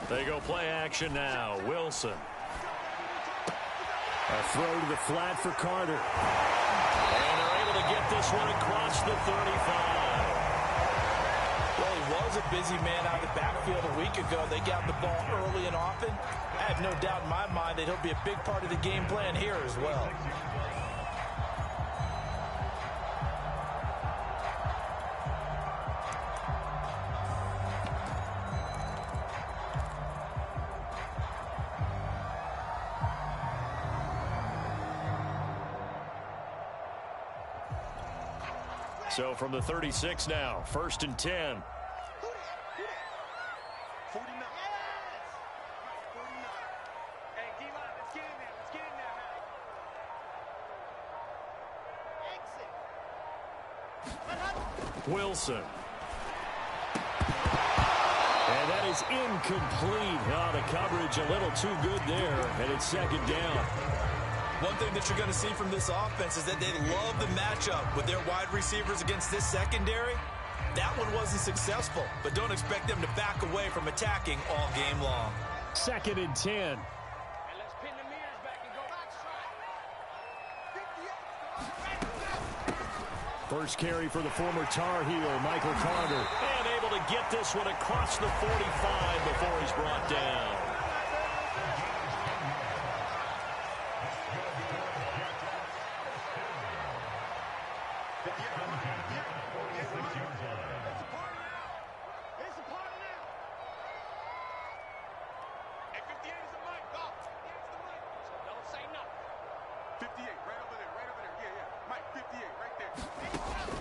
They go play action now. Wilson. A throw to the flat for Carter. And they're able to get this one across the 35. Well, he was a busy man out of the backfield a week ago. They got the ball early and often. I have no doubt in my mind that he'll be a big part of the game plan here as well. So from the 36 now, 1st and 10. Wilson. And that is incomplete. Oh, the coverage a little too good there, and it's 2nd down. One thing that you're going to see from this offense is that they love the matchup with their wide receivers against this secondary. That one wasn't successful, but don't expect them to back away from attacking all game long. 2nd and 10. First carry for the former Tar Heel, Michael Carter. And able to get this one across the 45 before he's brought down.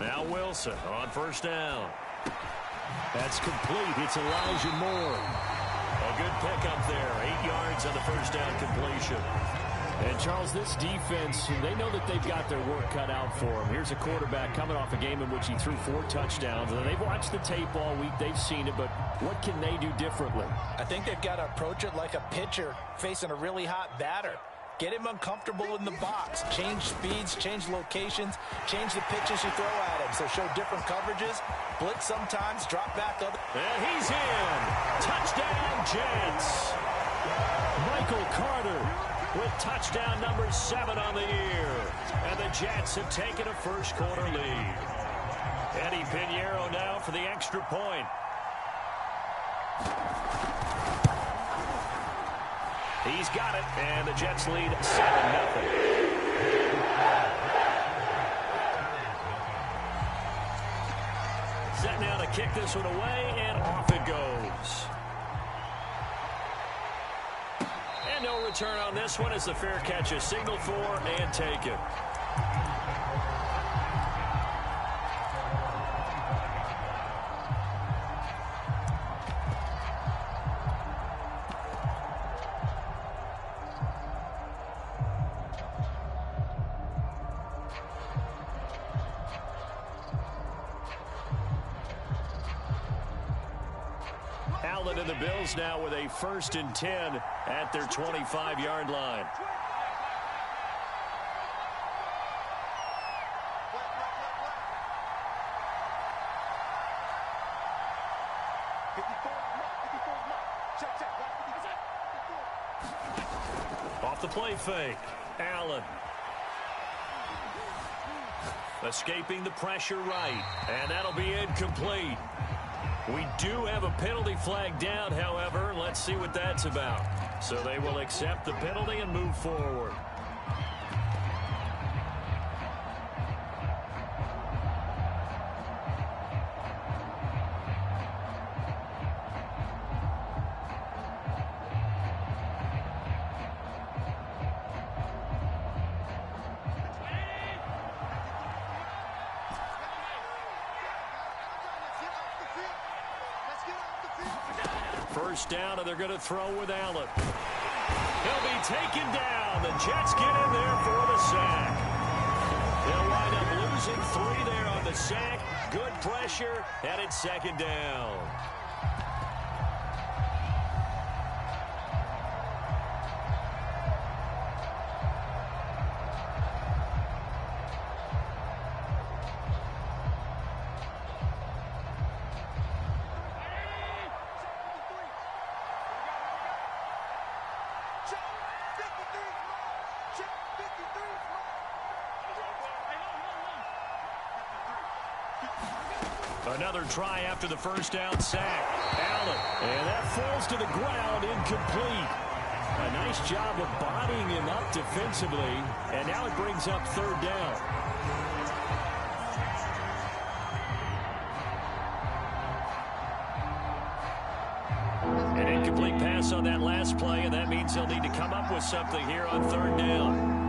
Now Wilson on 1st down. That's complete. It's Elijah Moore. A good pickup there. 8 yards on the 1st down completion. And, Charles, this defense, they know that they've got their work cut out for them. Here's a quarterback coming off a game in which he threw 4 touchdowns. And they've watched the tape all week. They've seen it. But what can they do differently? I think they've got to approach it like a pitcher facing a really hot batter. Get him uncomfortable in the box. Change speeds, change locations, change the pitches you throw at him. So show different coverages, blitz sometimes, drop back. And he's in. Touchdown, Jets. Michael Carter with touchdown number 7 on the year. And the Jets have taken a first-quarter lead. Eddie Pinheiro now for the extra point. He's got it, and the Jets lead 7-0. Set now to kick this one away, and off it goes. And no return on this one as the fair catch is signaled for and taken. Allen and the Bills now with a 1st and 10 at their 25-yard line. Off the play fake, Allen. Escaping the pressure right, and that'll be incomplete. We do have a penalty flag down, however. Let's see what that's about. So they will accept the penalty and move forward. First down, and they're going to throw with Allen. He'll be taken down. The Jets get in there for the sack. They'll wind up losing 3 there on the sack. Good pressure, and it's 2nd down. Another try after the first down sack. Allen, and that falls to the ground, incomplete. A nice job of bodying him up defensively, and now it brings up third down. An incomplete pass on that last play, and that means he'll need to come up with something here on third down.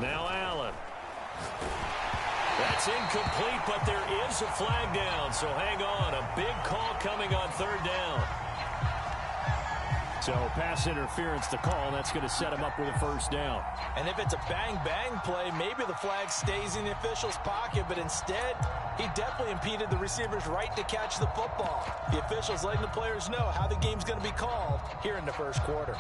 Now Allen. That's incomplete, but there is a flag down, so hang on. A big call coming on third down. So pass interference, the call, and that's going to set him up with a first down. And if it's a bang-bang play, maybe the flag stays in the official's pocket, but instead, he definitely impeded the receiver's right to catch the football. The official's letting the players know how the game's going to be called here in the first quarter.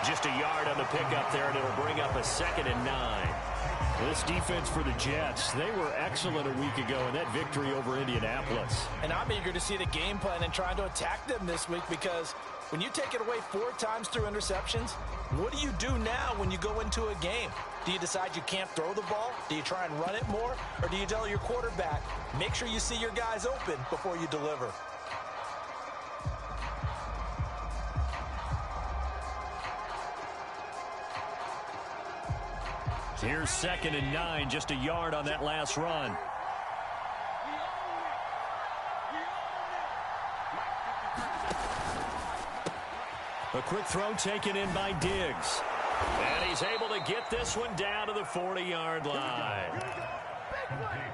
Just a yard on the pickup there, and it'll bring up a 2nd and 9. This defense for the Jets, they were excellent a week ago in that victory over Indianapolis. And I'm eager to see the game plan and trying to attack them this week, because when you take it away 4 times through interceptions, what do you do now when you go into a game? Do you decide you can't throw the ball? Do you try and run it more? Or do you tell your quarterback, make sure you see your guys open before you deliver? Here's 2nd and 9, just a yard on that last run. A quick throw taken in by Diggs. And he's able to get this one down to the 40-yard line.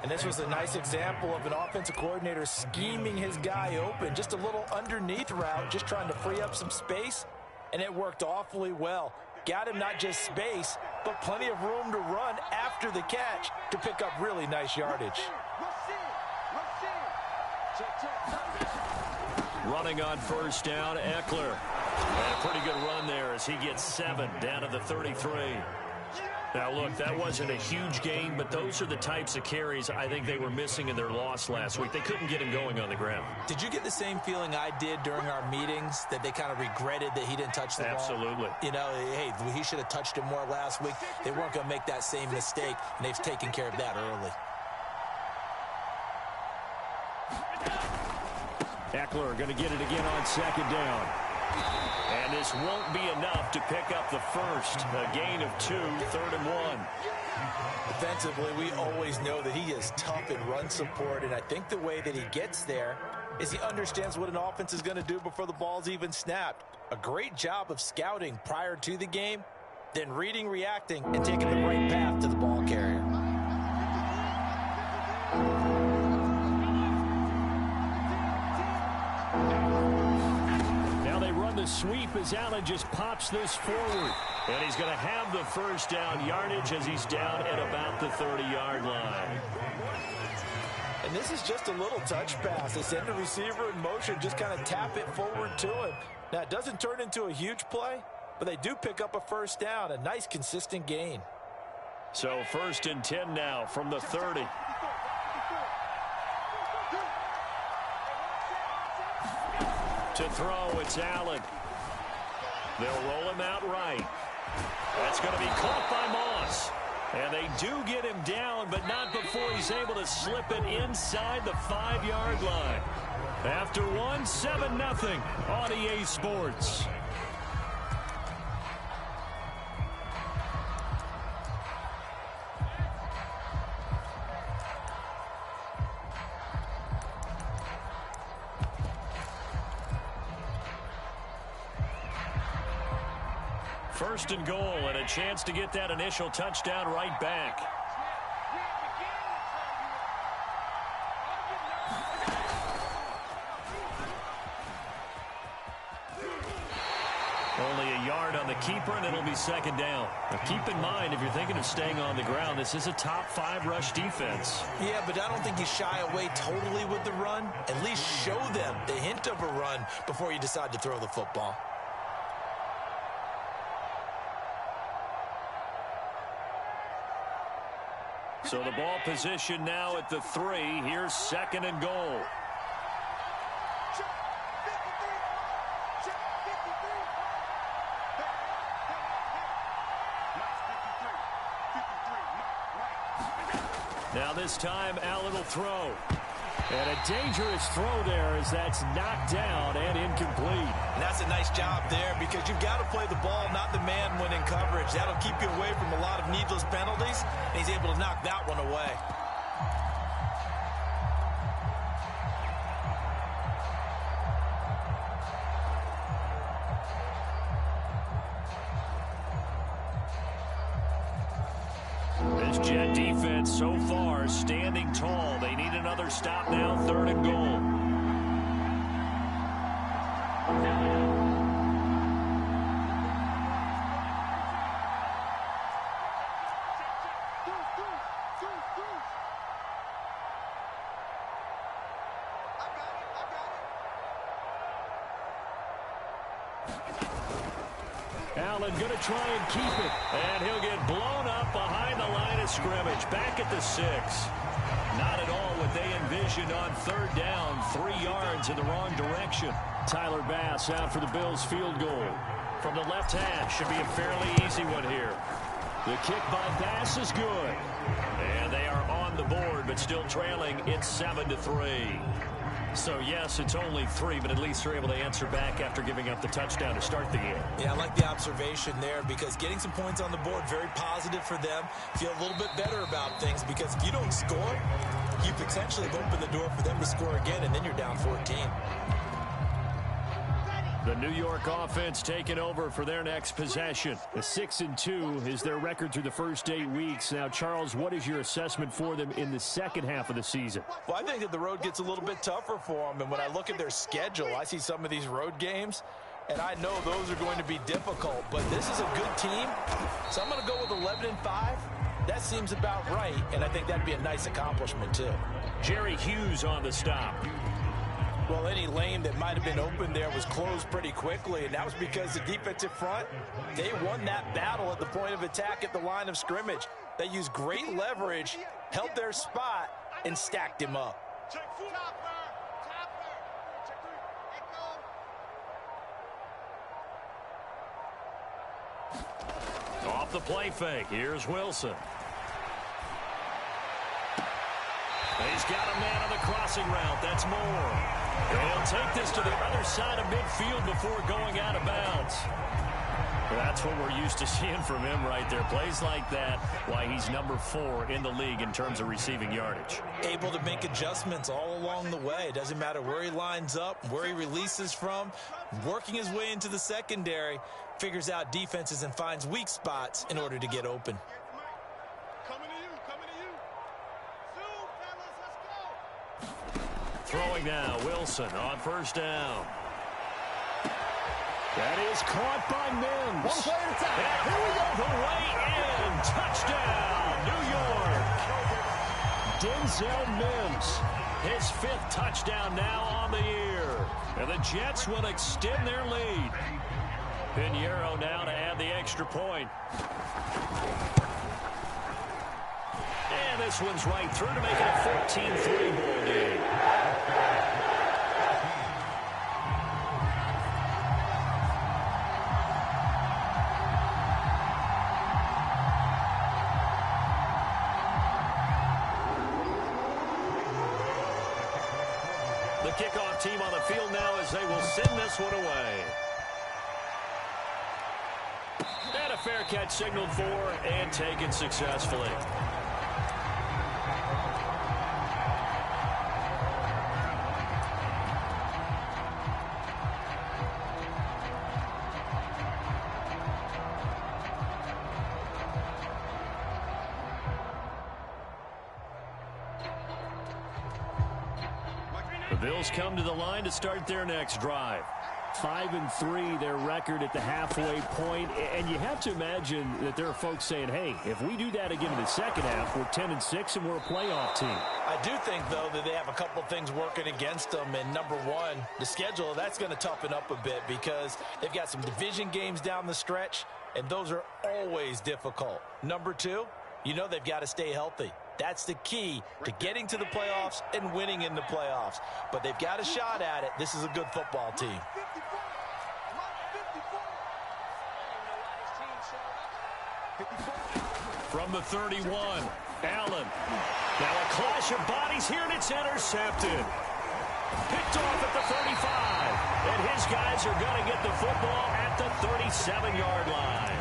And this was a nice example of an offensive coordinator scheming his guy open. Just a little underneath route, just trying to free up some space. And it worked awfully well. Got him not just space, but plenty of room to run after the catch to pick up really nice yardage. Running on first down, Eckler. And a pretty good run there as he gets 7 down to the 33. Now, look, that wasn't a huge gain, but those are the types of carries I think they were missing in their loss last week. They couldn't get him going on the ground. Did you get the same feeling I did during our meetings, that they kind of regretted that he didn't touch the ball? Absolutely. You know, hey, he should have touched it more last week. They weren't going to make that same mistake, and they've taken care of that early. Eckler going to get it again on 2nd down. And this won't be enough to pick up the first. A gain of 2, 3rd and 1. Defensively, we always know that he is tough in run support, and I think the way that he gets there is he understands what an offense is going to do before the ball's even snapped. A great job of scouting prior to the game, then reading, reacting, and taking the right path to the ball carrier. The sweep as Allen just pops this forward. And he's going to have the first down yardage as he's down at about the 30-yard line. And this is just a little touch pass. They send the receiver in motion, just kind of tap it forward to him. Now, it doesn't turn into a huge play, but they do pick up a first down, a nice, consistent gain. So 1st and 10 now from the 30. To throw, it's Allen. They'll roll him out right. That's going to be caught by Moss. And they do get him down, but not before he's able to slip it inside the 5-yard line. After one, 7-0 on EA Sports. First and goal, and a chance to get that initial touchdown right back. Only a yard on the keeper, and it'll be second down. Now, keep in mind, if you're thinking of staying on the ground, this is a top-5 rush defense. Yeah, but I don't think you shy away totally with the run. At least show them the hint of a run before you decide to throw the football. So the ball position now at the 3. Here's second and goal. Now this time, Allen will throw. And a dangerous throw there as that's knocked down and incomplete. And that's a nice job there because you've got to play the ball, not the man when in coverage. That'll keep you away from a lot of needless penalties, and he's able to knock that one away. This Jet defense so far standing tall. They need another stop now, third and goal. Allen going to try and keep it. And he'll get blown up behind the line of scrimmage. Back at the 6. Not at all what they envisioned on third down. 3 yards in the wrong direction. Tyler Bass out for the Bills field goal. From the left hash. Should be a fairly easy one here. The kick by Bass is good. And they are on the board, but still trailing. It's 7-3. So, yes, it's only 3, but at least they're able to answer back after giving up the touchdown to start the game. Yeah, I like the observation there because getting some points on the board, very positive for them. Feel a little bit better about things because if you don't score, you potentially have opened the door for them to score again, and then you're down 14. The New York offense taking over for their next possession. The 6-2 is their record through the first 8 weeks. Now, Charles, what is your assessment for them in the second half of the season? Well, I think that the road gets a little bit tougher for them. And when I look at their schedule, I see some of these road games, and I know those are going to be difficult. But this is a good team, so I'm going to go with 11-5. That seems about right, and I think that'd be a nice accomplishment, too. Jerry Hughes on the stop. Well, any lane that might have been open there was closed pretty quickly, and that was because the defensive front, they won that battle at the point of attack at the line of scrimmage. They used great leverage, held their spot, and stacked him up. Off the play fake, here's Wilson. He's got a man on the crossing route. That's Moore. They'll take this to the other side of midfield before going out of bounds. That's what we're used to seeing from him right there. Plays like that, why he's number 4 in the league in terms of receiving yardage. Able to make adjustments all along the way. It doesn't matter where he lines up, where he releases from. Working his way into the secondary, figures out defenses and finds weak spots in order to get open. Throwing now, Wilson on first down. That is caught by Mims. One play at a time. And here we go, the way in. Touchdown, New York. Denzel Mims, his 5th touchdown now on the year. And the Jets will extend their lead. Pinheiro now to add the extra point. And this one's right through to make it a 14-3 ball game. The kickoff team on the field now as they will send this one away. And a fair catch signaled for and taken successfully. The Bills come to the line to start their next drive. 5-3, their record at the halfway point. And you have to imagine that there are folks saying, hey, if we do that again in the second half, we're 10-6 and we're a playoff team. I do think, though, that they have a couple things working against them. And number one, the schedule, that's going to toughen up a bit because they've got some division games down the stretch, and those are always difficult. Number two, you know they've got to stay healthy. That's the key to getting to the playoffs and winning in the playoffs. But they've got a shot at it. This is a good football team. From the 31, Allen. Now a clash of bodies here, and it's intercepted. Picked off at the 35. And his guys are going to get the football at the 37-yard line.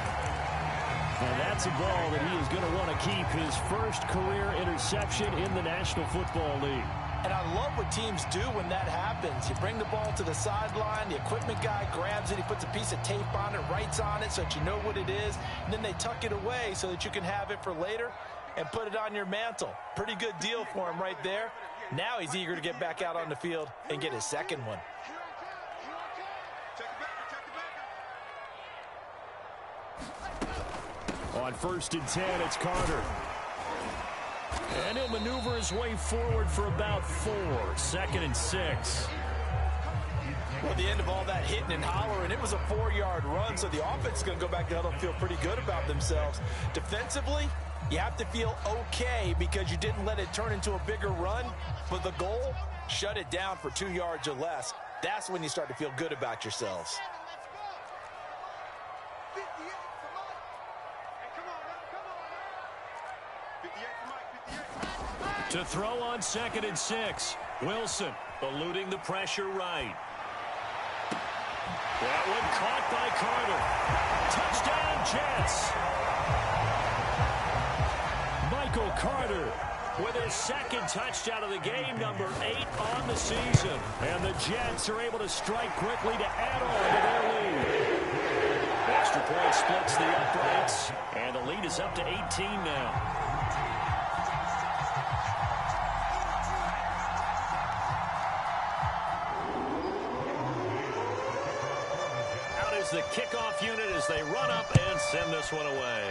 And that's a ball that he is going to want to keep, his first career interception in the National Football League. And I love what teams do when that happens. You bring the ball to the sideline, the equipment guy grabs it, he puts a piece of tape on it, writes on it so that you know what it is, and then they tuck it away so that you can have it for later and put it on your mantle. Pretty good deal for him right there. Now he's eager to get back out on the field and get his second one. On 1st and 10, it's Carter. And he'll maneuver his way forward for about 4. 2nd and 6. Well, at the end of all that hitting and hollering, it was a 4-yard run, so the offense is going to go back to huddle and feel pretty good about themselves. Defensively, you have to feel okay because you didn't let it turn into a bigger run. But the goal, shut it down for 2 yards or less. That's when you start to feel good about yourselves. To throw on 2nd and 6. Wilson eluding the pressure right. That one caught by Carter. Touchdown, Jets. Michael Carter with his second touchdown of the game, number 8 on the season. And the Jets are able to strike quickly to add on to their lead. Extra point splits the uprights, and the lead is up to 18 now. The kickoff unit as they run up and send this one away.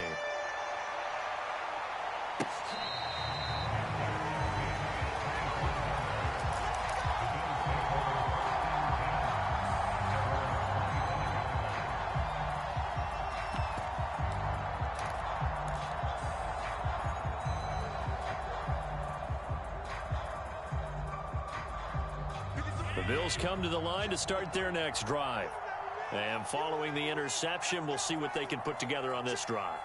The Bills come to the line to start their next drive. And following the interception, we'll see what they can put together on this drive.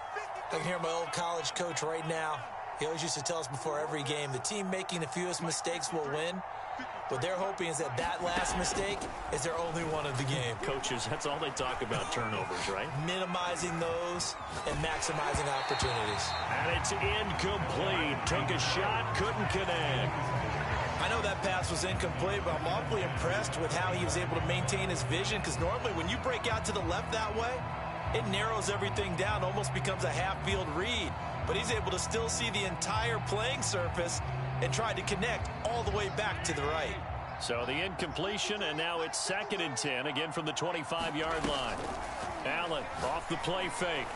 I can hear my old college coach right now. He always used to tell us before every game, the team making the fewest mistakes will win. What they're hoping is that that last mistake is their only one of the game. Coaches, that's all they talk about, turnovers, right? Minimizing those and maximizing opportunities. And it's incomplete. Took a shot, couldn't connect. I know that pass was incomplete, but I'm awfully impressed with how he was able to maintain his vision, because normally when you break out to the left that way, it narrows everything down, almost becomes a half-field read. But he's able to still see the entire playing surface and try to connect all the way back to the right. So the incompletion, and now it's 2nd and 10, again from the 25-yard line. Allen off the play fake.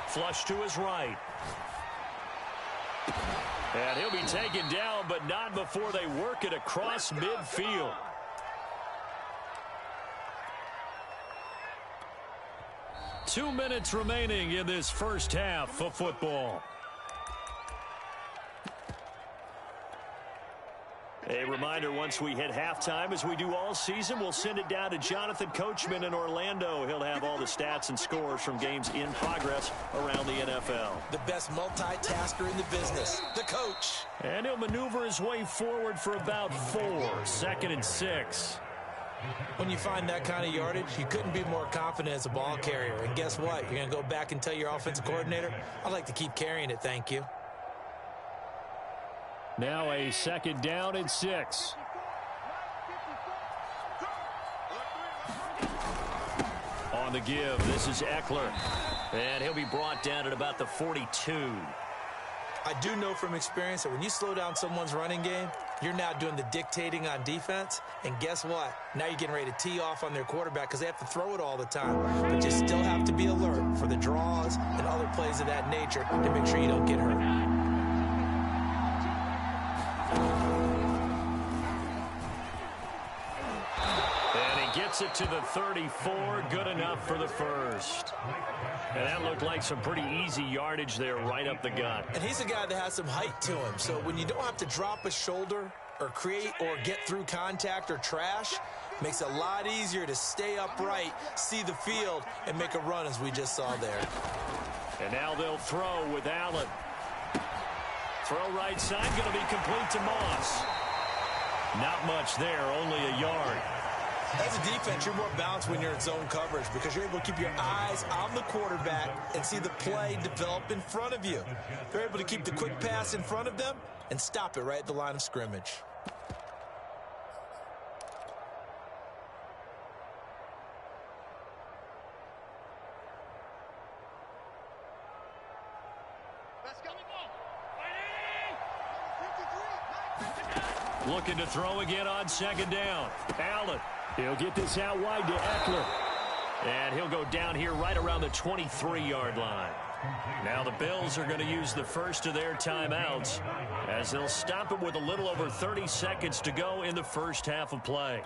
Flush to his right. And he'll be taken down, but not before they work it across midfield. Two minutes remaining in this first half of football. A reminder, once we hit halftime, as we do all season, we'll send it down to Jonathan Coachman in Orlando. He'll have all the stats and scores from games in progress around the NFL. The best multitasker in the business, the coach. And he'll maneuver his way forward for about 4. 2nd and 6. When you find that kind of yardage, you couldn't be more confident as a ball carrier. And guess what? You're going to go back and tell your offensive coordinator, I'd like to keep carrying it, thank you. Now a 2nd down and 6. On the give, this is Eckler. And he'll be brought down at about the 42. I do know from experience that when you slow down someone's running game, You're now doing the dictating on defense, and guess what? Now you're getting ready to tee off on their quarterback because they have to throw it all the time. But you still have to be alert for the draws and other plays of that nature to make sure you don't get hurt. And he gets it to the 34, good enough for the first. And that looked like some pretty easy yardage there right up the gut. And he's a guy that has some height to him, so when you don't have to drop a shoulder or create or get through contact or trash, makes it a lot easier to stay upright, see the field, and make a run as we just saw there. And now they'll throw with Allen. Throw right side, going to be complete to Moss. Not much there, only a yard. As a defense, you're more balanced when you're in zone coverage because you're able to keep your eyes on the quarterback and see the play develop in front of you. You're able to keep the quick pass in front of them and stop it right at the line of scrimmage. Looking to throw again on second down. Allen. He'll get this out wide to Eckler. And he'll go down here right around the 23-yard line. Now the Bills are going to use the first of their timeouts as they'll stop it with a little over 30 seconds to go in the first half of play.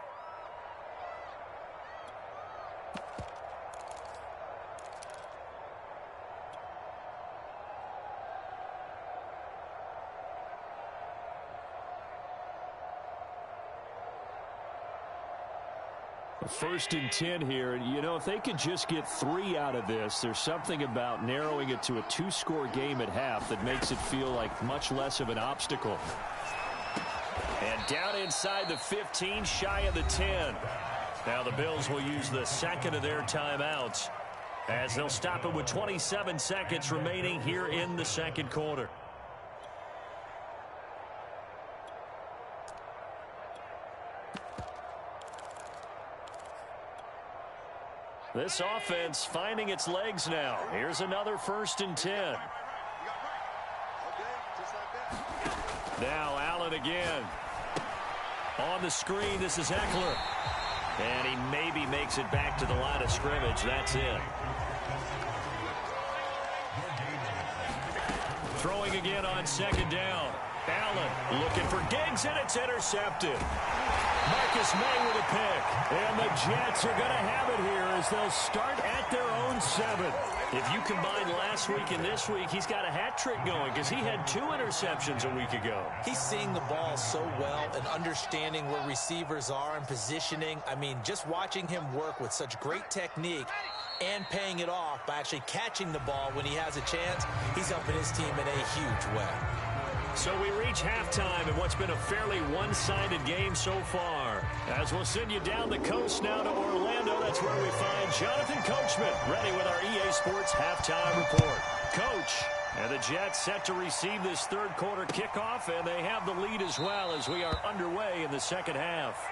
First and 10 here. You know, if they could just get 3 out of this, there's something about narrowing it to a 2-score game at half that makes it feel like much less of an obstacle. And down inside the 15, shy of the 10. Now the Bills will use the second of their timeouts as they'll stop it with 27 seconds remaining here in the second quarter. This offense finding its legs now. Here's another first and 10. Now Allen again. On the screen, this is Eckler. And he maybe makes it back to the line of scrimmage. That's it. Throwing again on second down. Allen looking for Diggs, and it's intercepted. Marcus May with a pick. And the Jets are going to have it here as they'll start at their own 7. If you combine last week and this week, he's got a hat trick going because he had 2 interceptions a week ago. He's seeing the ball so well and understanding where receivers are and positioning. I mean, just watching him work with such great technique and paying it off by actually catching the ball when he has a chance, he's helping his team in a huge way. So we reach halftime in what's been a fairly one-sided game so far. As we'll send you down the coast now to Orlando, that's where we find Jonathan Coachman ready with our EA Sports halftime report. Coach, and the Jets set to receive this third quarter kickoff, and they have the lead as well as we are underway in the second half.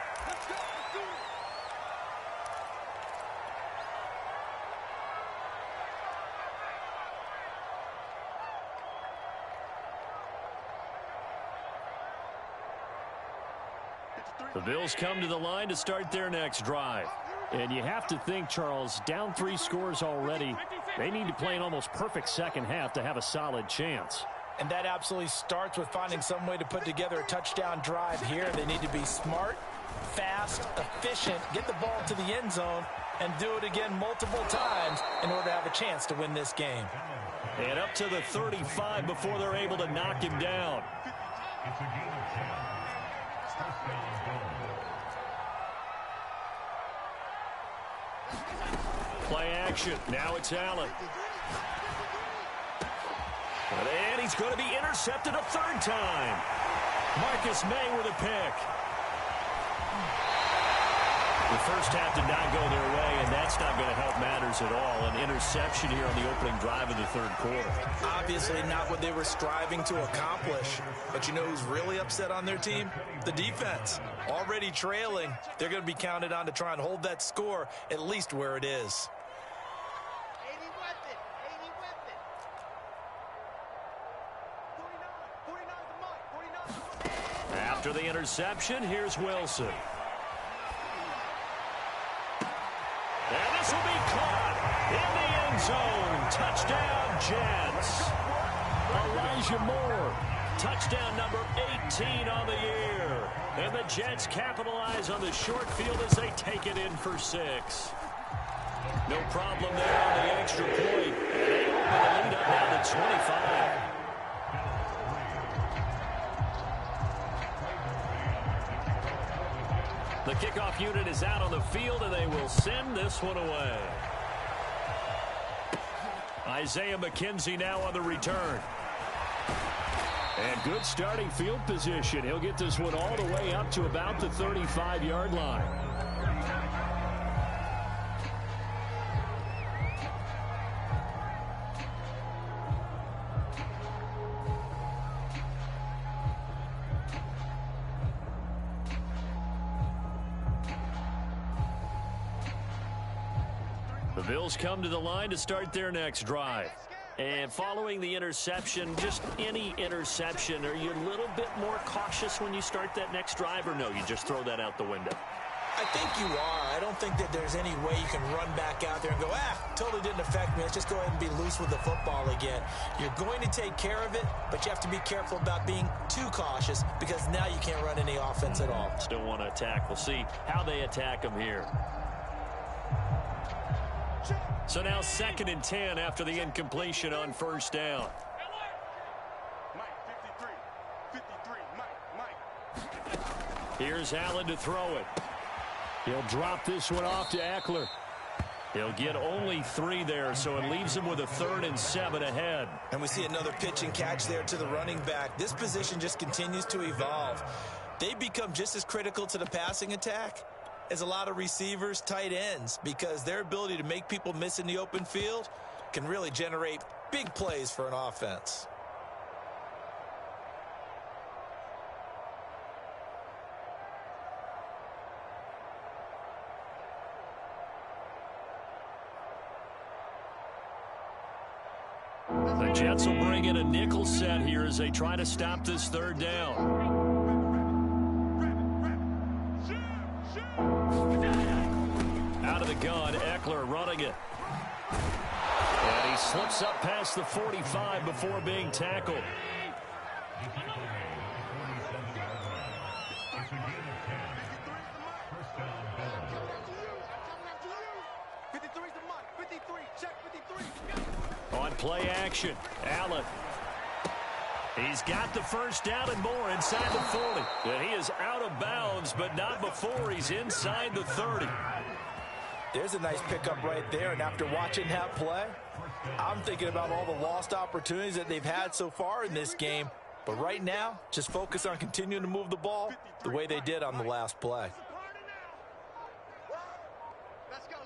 The Bills come to the line to start their next drive. And you have to think, Charles, down 3 scores already. They need to play an almost perfect second half to have a solid chance. And that absolutely starts with finding some way to put together a touchdown drive here. They need to be smart, fast, efficient, get the ball to the end zone, and do it again multiple times in order to have a chance to win this game. And up to the 35 before they're able to knock him down. Play action. Now it's Allen. And he's going to be intercepted a 3rd time. Marcus May with a pick. The first half did not go their way, and that's not going to help matters at all. An interception here on the opening drive of the third quarter. Obviously not what they were striving to accomplish. But you know who's really upset on their team? The defense. Already trailing. They're going to be counted on to try and hold that score at least where it is. After the interception, here's Wilson. And this will be caught in the end zone. Touchdown, Jets. Elijah Moore, touchdown number 18 on the year. And the Jets capitalize on the short field as they take it in for 6. No problem there on the extra point. And they open the lead up now to 25. The kickoff unit is out on the field, and they will send this one away. Isaiah McKenzie now on the return. And good starting field position. He'll get this one all the way up to about the 35-yard line. The Bills come to the line to start their next drive. And following the interception, just any interception, are you a little bit more cautious when you start that next drive, or no, you just throw that out the window? I think you are. I don't think that there's any way you can run back out there and go, totally didn't affect me. Let's just go ahead and be loose with the football again. You're going to take care of it, but you have to be careful about being too cautious because now you can't run any offense at all. Still want to attack. We'll see how they attack them here. So now 2nd and 10 after the incompletion on first down. Here's Allen to throw it. He'll drop this one off to Eckler. He'll get only 3 there, so it leaves him with a 3rd and 7 ahead. And we see another pitch and catch there to the running back. This position just continues to evolve. They become just as critical to the passing attack as a lot of receivers, tight ends, because their ability to make people miss in the open field can really generate big plays for an offense. The Jets will bring in a nickel set here as they try to stop this 3rd down. Out of the gun, Eckler running it. And he slips up past the 45 before being tackled. On play action, Allen. He's got the first down and more inside the 40. And he is out of bounds, but not before he's inside the 30. There's a nice pickup right there, and after watching that play, I'm thinking about all the lost opportunities that they've had so far in this game. But right now, just focus on continuing to move the ball the way they did on the last play. Let's go.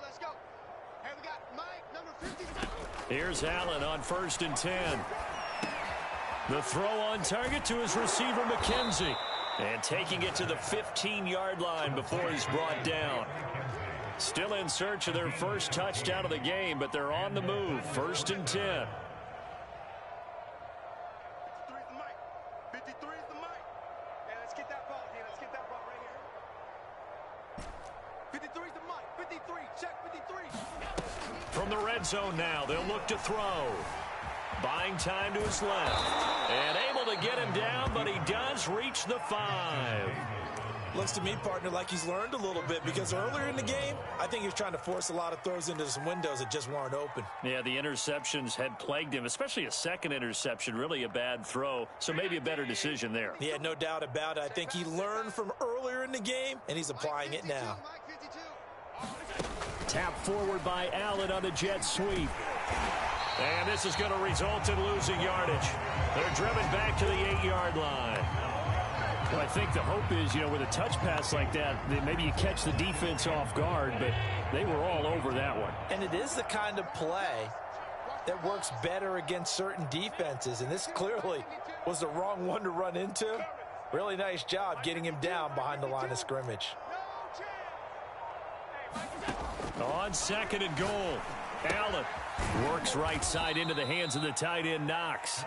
Hey, we got Mike, number 57. Here's Allen on 1st and 10. The throw on target to his receiver, McKenzie. And taking it to the 15-yard line before he's brought down. Still in search of their first touchdown of the game, but they're on the move. 1st and 10. 53 is the mic. 53 is the mic. Yeah, let's get that ball here. Let's get that ball right here. 53 is the mic. 53. Check 53. From the red zone now, they'll look to throw. Buying time to his left. And able to get him down, but he does reach the 5. Looks to me, partner, like he's learned a little bit because earlier in the game, I think he was trying to force a lot of throws into some windows that just weren't open. Yeah, the interceptions had plagued him, especially a second interception, really a bad throw. So maybe a better decision there. Yeah, no doubt about it. I think he learned from earlier in the game, and he's applying it now. Tap forward by Allen on the jet sweep. And this is going to result in losing yardage. They're driven back to the 8-yard line. Well, I think the hope is, with a touch pass like that, maybe you catch the defense off guard, but they were all over that one. And it is the kind of play that works better against certain defenses, and this clearly was the wrong one to run into. Really nice job getting him down behind the line of scrimmage. On 2nd and goal. Allen works right side into the hands of the tight end, Knox.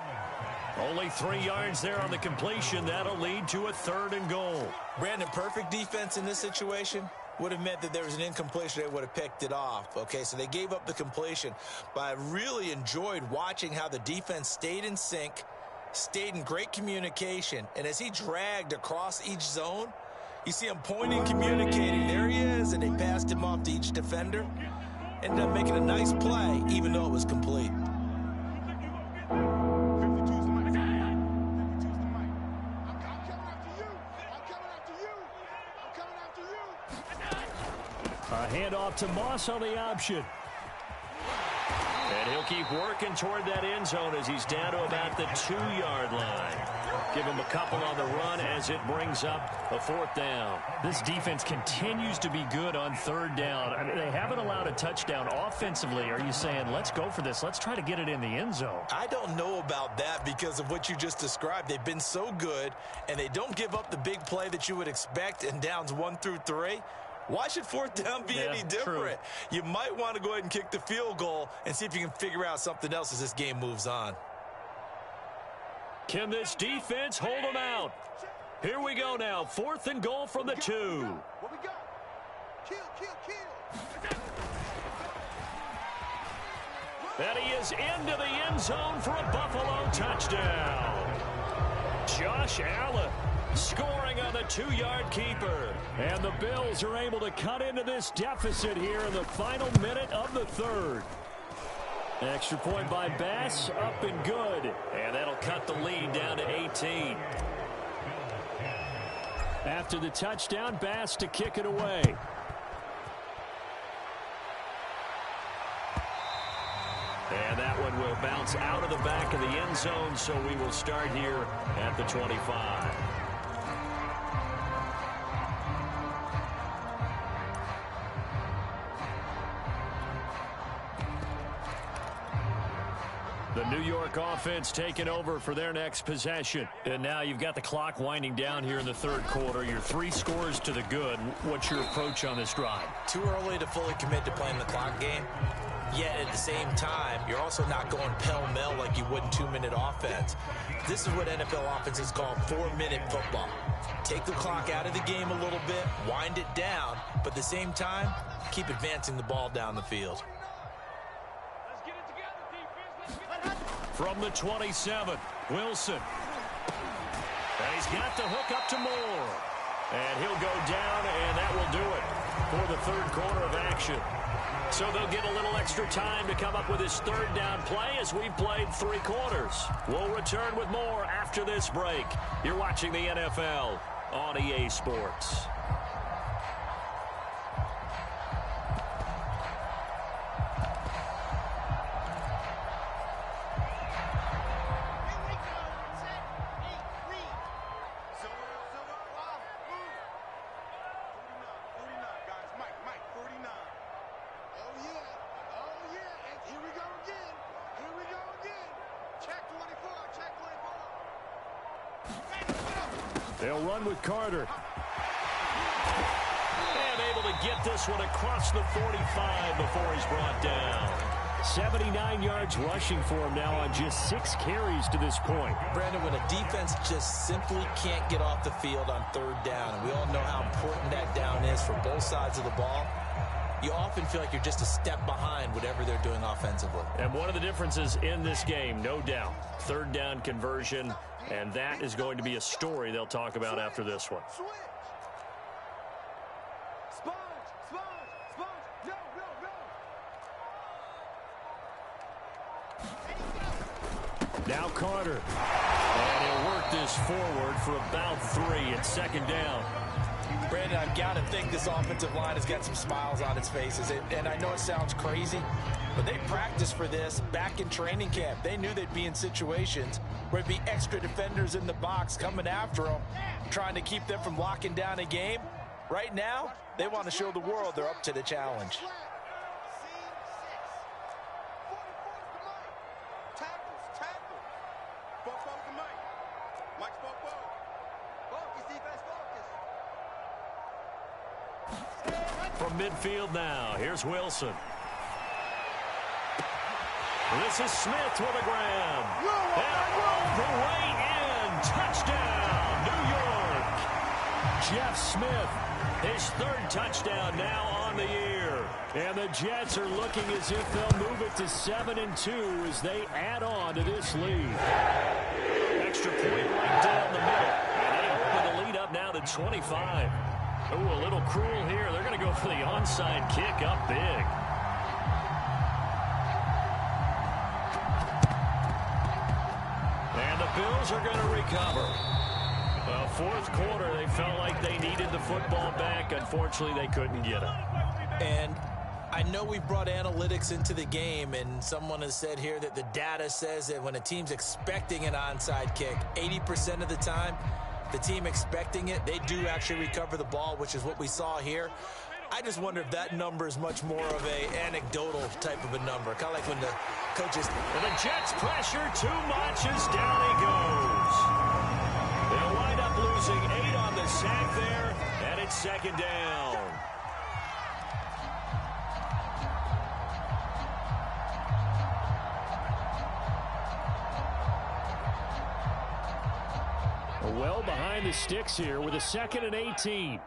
Only 3 yards there on the completion. That'll lead to a 3rd and goal. Brandon, perfect defense in this situation would have meant that there was an incompletion. They would have picked it off. Okay, so they gave up the completion. But I really enjoyed watching how the defense stayed in sync, stayed in great communication. And as he dragged across each zone, you see him pointing, communicating. There he is, and they passed him off to each defender. Ended up making a nice play, even though it was complete. A handoff to Moss on the option. And he'll keep working toward that end zone as he's down to about the 2-yard line. Give him a couple on the run as it brings up a 4th down. This defense continues to be good on 3rd down. I mean, they haven't allowed a touchdown offensively. Are you saying, let's go for this? Let's try to get it in the end zone. I don't know about that because of what you just described. They've been so good, and they don't give up the big play that you would expect in downs 1 through 3. Why should 4th down be any different? True. You might want to go ahead and kick the field goal and see if you can figure out something else as this game moves on. Can this defense hold them out? Here we go now. 4th and goal from the 2. What we got? Kill. And he is into the end zone for a Buffalo touchdown. Josh Allen scoring on the 2-yard keeper. And the Bills are able to cut into this deficit here in the final minute of the 3rd. Extra point by Bass, up and good. And that'll cut the lead down to 18. After the touchdown, Bass to kick it away. And that one will bounce out of the back of the end zone, so we will start here at the 25. The New York offense taking over for their next possession. And now you've got the clock winding down here in the 3rd quarter. You're 3 scores to the good. What's your approach on this drive? Too early to fully commit to playing the clock game. Yet at the same time, you're also not going pell-mell like you would in 2-minute offense. This is what NFL offenses call 4-minute football. Take the clock out of the game a little bit, wind it down, but at the same time, keep advancing the ball down the field. From the 27, Wilson. And he's got the hook up to Moore. And he'll go down, and that will do it for the 3rd quarter of action. So they'll get a little extra time to come up with his 3rd down play as we've played 3 quarters. We'll return with more after this break. You're watching the NFL on EA Sports. They'll run with Carter. And able to get this one across the 45 before he's brought down. 79 yards rushing for him now on just 6 carries to this point. Brandon, when a defense just simply can't get off the field on 3rd down, and we all know how important that down is for both sides of the ball, you often feel like you're just a step behind whatever they're doing offensively. And one of the differences in this game, no doubt, 3rd down conversion, and that is going to be a story they'll talk about after this one. Now Carter. And he'll work this forward for about 3 at 2nd down. Brandon, I've got to think this offensive line has got some smiles on its faces. And I know it sounds crazy, but they practiced for this back in training camp. They knew they'd be in situations where there'd be extra defenders in the box coming after them, trying to keep them from locking down a game. Right now, they want to show the world they're up to the challenge. From midfield now, here's Wilson. This is Smith with a grab. And all the way in. Touchdown, New York. Jeff Smith, his third touchdown now on the year. And the Jets are looking as if they'll move it to 7-2 as they add on to this lead. Extra point right down the middle. And they open the lead up now to 25. Ooh, a little cruel here. They're going to go for the onside kick up big. And the Bills are going to recover. Well, fourth quarter, they felt like they needed the football back. Unfortunately, they couldn't get it. And I know we brought analytics into the game, and someone has said here that the data says that when a team's expecting an onside kick, 80% of the time, the team expecting it, they do actually recover the ball, which is what we saw here. I just wonder if that number is much more of a anecdotal type of a number, kind of like when the coaches... And the Jets pressure too much as down he goes. They'll wind up losing 8 on the sack there, and it's second down. Well behind the sticks here with a 2nd and 18. Watch right.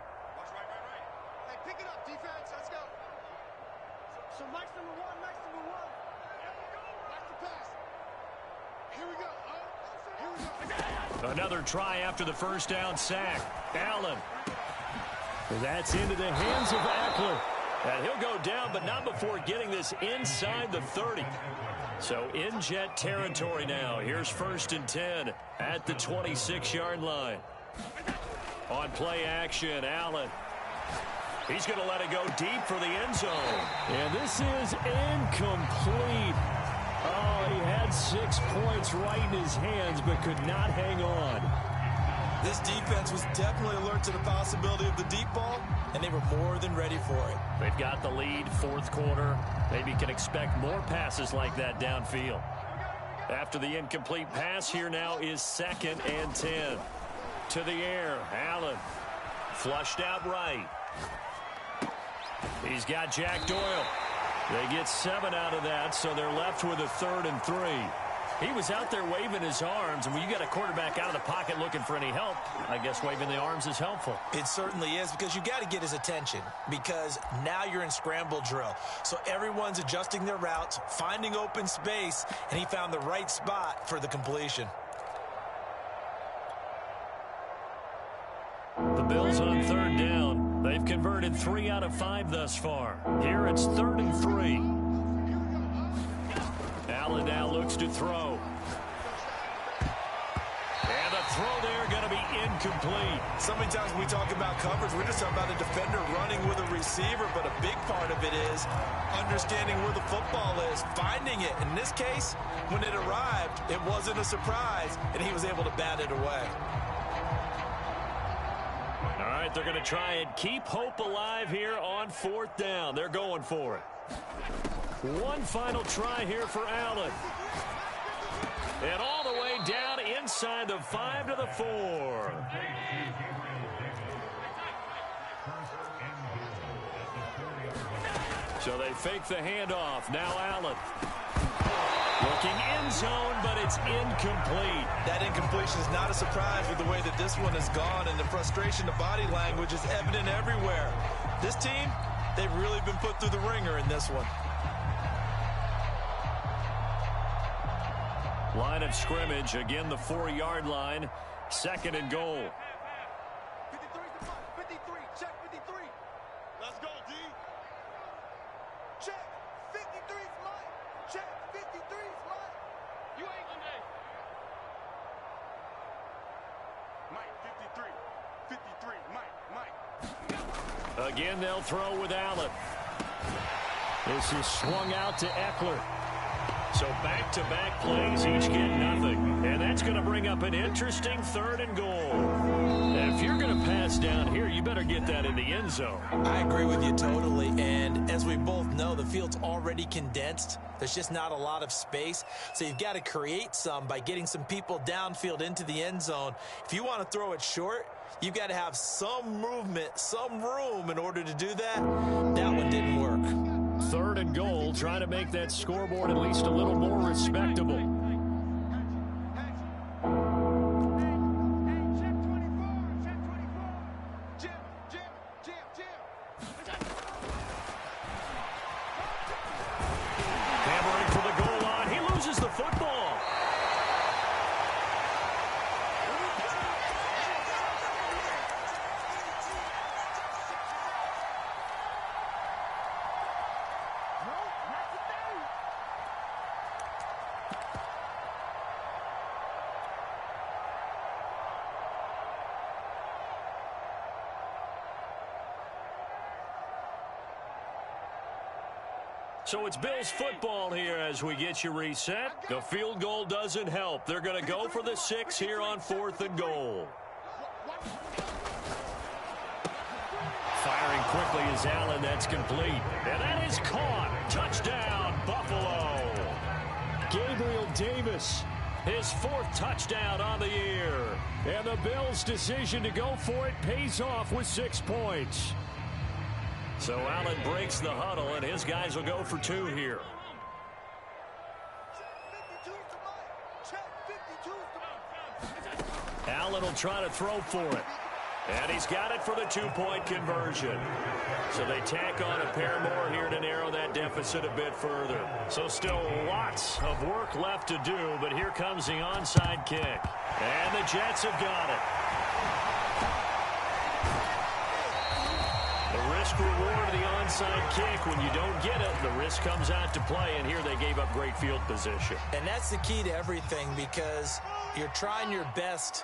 Hey, pick it up, defense. Let's go. So Mike's number one. Watch the pass. Here we go. Another try after the first down sack. Allen. That's into the hands of Eckler. And he'll go down, but not before getting this inside the 30. So in Jet territory now. Here's 1st and 10 at the 26-yard line. On play action, Allen. He's going to let it go deep for the end zone. And this is incomplete. Oh, he had 6 points right in his hands, but could not hang on. This defense was definitely alert to the possibility of the deep ball, and they were more than ready for it. They've got the lead, fourth quarter. Maybe can expect more passes like that downfield. After the incomplete pass, here now is 2nd and 10. To the air, Allen. Flushed out right. He's got Jack Doyle. They get 7 out of that, so they're left with a 3rd and 3. He was out there waving his arms, and when you got a quarterback out of the pocket looking for any help, I guess waving the arms is helpful. It certainly is, because you got to get his attention, because now you're in scramble drill. So everyone's adjusting their routes, finding open space, and he found the right spot for the completion. The Bills on 3rd down. They've converted 3 out of 5 thus far. Here it's 3rd and 3. Allen now looks to throw. And the throw there going to be incomplete. So many times when we talk about coverage, we're just talking about a defender running with a receiver, but a big part of it is understanding where the football is, finding it. In this case, when it arrived, it wasn't a surprise, and he was able to bat it away. All right, they're going to try and keep hope alive here on 4th down. They're going for it. One final try here for Allen. And all the way down inside the 5 to the 4. So they fake the handoff. Now Allen. Looking end zone, but it's incomplete. That incompletion is not a surprise with the way that this one has gone, and the frustration, the body language is evident everywhere. This team, they've really been put through the ringer in this one. Line of scrimmage, again the 4-yard line, 2nd and goal. 53, check 53. Let's go, D. Check 53's mine. Check 53's mine. You ain't gonna. Mike, 53, Mike. Again, they'll throw with Allen. This is swung out to Eckler. So back-to-back plays, each get nothing. And that's going to bring up an interesting 3rd and goal. And if you're going to pass down here, you better get that in the end zone. I agree with you totally. And as we both know, the field's already condensed. There's just not a lot of space. So you've got to create some by getting some people downfield into the end zone. If you want to throw it short, you've got to have some movement, some room in order to do that. That one didn't work. 3rd and goal, trying to make that scoreboard at least a little more respectable. Hammering for the goal line. He loses the football. So it's Bills football here as we get you reset. The field goal doesn't help. They're going to go for the 6 here on 4th and goal. Firing quickly is Allen. That's complete. And that is caught. Touchdown, Buffalo. Gabriel Davis, his 4th touchdown on the year. And the Bills' decision to go for it pays off with 6 points. So Allen breaks the huddle, and his guys will go for 2 here. Allen will try to throw for it. And he's got it for the 2-point conversion. So they tack on a pair more here to narrow that deficit a bit further. So still lots of work left to do, but here comes the onside kick. And the Jets have got it. The risk-reward of the onside kick, when you don't get it, the risk comes out to play, and here they gave up great field position. And that's the key to everything, because you're trying your best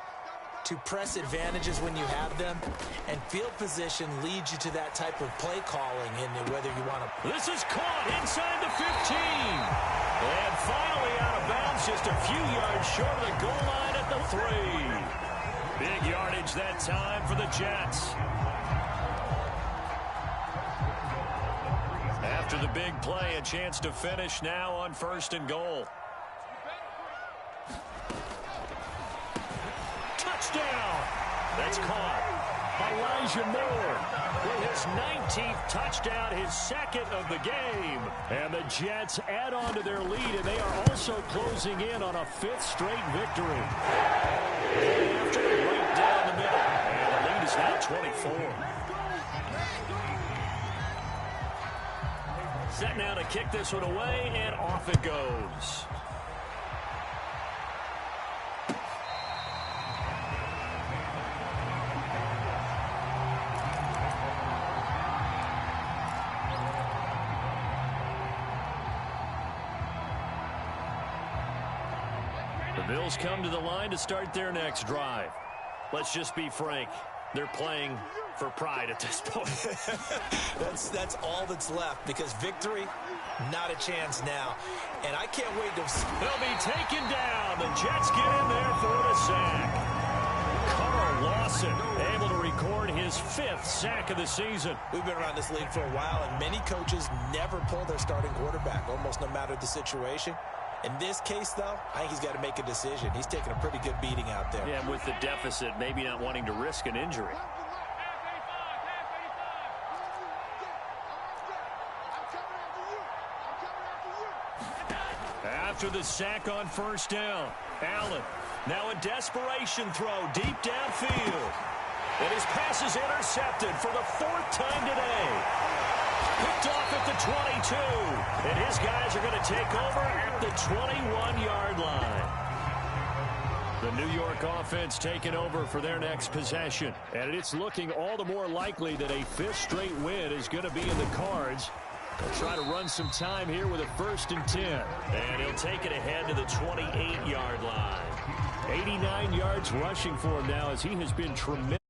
to press advantages when you have them, and field position leads you to that type of play calling, and whether you want to... This is caught inside the 15. And finally out of bounds, just a few yards short of the goal line at the 3. Big yardage that time for the Jets. After the big play, a chance to finish now on 1st and goal. Touchdown! That's caught. Elijah Moore with his 19th touchdown, his 2nd of the game. And the Jets add on to their lead, and they are also closing in on a 5th straight victory. After right down the middle, and the lead is now 24. Set now to kick this one away, and off it goes. The Bills come to the line to start their next drive. Let's just be frank. They're playing for pride at this point. That's all that's left, because victory, not a chance now. And I can't wait to... They'll be taken down. The Jets get in there for the sack. Carl Lawson able to record his 5th sack of the season. We've been around this league for a while, and many coaches never pull their starting quarterback, almost no matter the situation. In this case, though, I think he's got to make a decision. He's taking a pretty good beating out there. Yeah, and with the deficit, maybe not wanting to risk an injury. After the sack on 1st down, Allen now a desperation throw deep downfield. And his pass is intercepted for the 4th time today. Picked off at the 22. And his guys are going to take over at the 21-yard line. The New York offense taking over for their next possession. And it's looking all the more likely that a 5th straight win is going to be in the cards. They'll try to run some time here with a 1st and 10. And he'll take it ahead to the 28-yard line. 89 yards rushing for him now, as he has been tremendous.